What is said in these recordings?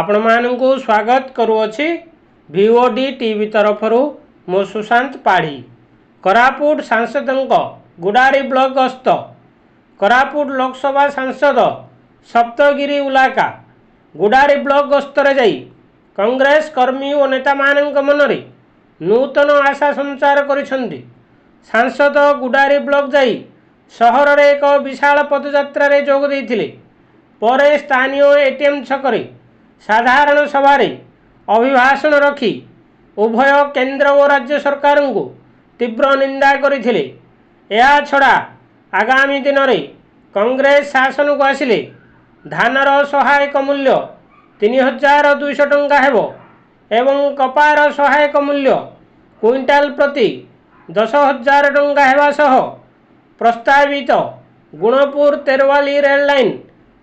आपण मानकु स्वागत करुअछि भिओडी टीवी तरफरु मो सुशांत पाढ़ी। कोरापुट सांसदों गुडारी ब्लॉक गस्त। कोरापुट लोकसभा सांसद सप्तगिरी उलाका गुडारी ब्लॉक गस्तरे जाई कांग्रेस कर्मी और नेता मानक मनरे नूतन आशा संचार करिसेंती। सांसद गुडारी ब्लॉक जाई सहर रे एक विशाल पदयात्रा रे जोग देइथिले। परे स्थानीय एटीएम छकरे साधारण सभारे अभिभाषण रखी उभय केंद्र और राज्य सरकार को तीव्र निंदा करथिले। या छड़ा आगामी दिन में कांग्रेस शासन को आसिले धानर सहायक मूल्य 3200 टंका हेबो एवं कपार सहायक मूल्य क्विंटाल प्रति 10,000 टंका हेबा सह प्रस्तावित गुणपुर तेरवाली रेल लाइन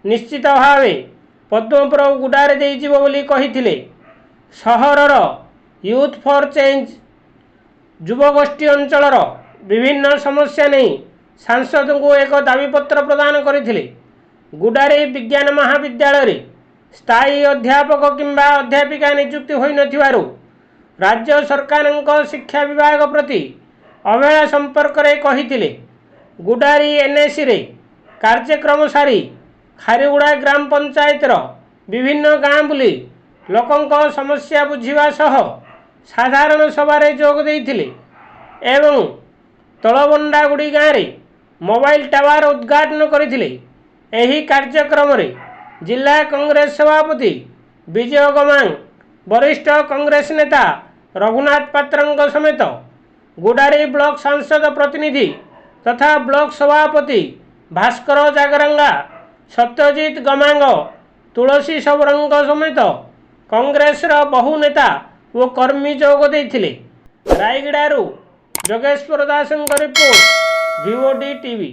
निश्चित भावे पद्मपुर गुडारे देइजिबो बोली कहिथिले। सहरर यूथ फॉर चेंज युवगोष्ठी अंचलर विभिन्न समस्या नहीं सांसद को एक दाबीपत्र प्रदान करथिले। गुडारी विज्ञान महाविद्यालय रे स्थायी अध्यापक किंबा अध्यापिका नियुक्ति होई नथिवारु राज्य सरकार शिक्षा विभाग प्रति अवहेला संपर्क रे कहिथिले। गुडारी एनएसी रे कार्यक्रम सारी खारीगुड़ा ग्राम पंचायत विभिन्न गाँ बुली लोकों समस्या बुझिबा सह साधारण सभारे जोग देइथिले एवं तलबंडागुड़ी गाँव रे मोबाइल टावर उद्घाटन करथिले। एही कार्यक्रम रे जिला कांग्रेस सभापति विजय गमांग, वरिष्ठ कांग्रेस नेता रघुनाथ पात्रंग समेत गुडारी ब्लॉक सांसद प्रतिनिधि तथा ब्लॉक सभापति भास्कर जागरंगा, सत्यजित गमांग, तुलसी सबरंग समेत कांग्रेस बहु नेता और कर्मी जोग देइथिले। रायगड़ारू जोगेश्वर दास रिपोर्ट भिओडी टीवी।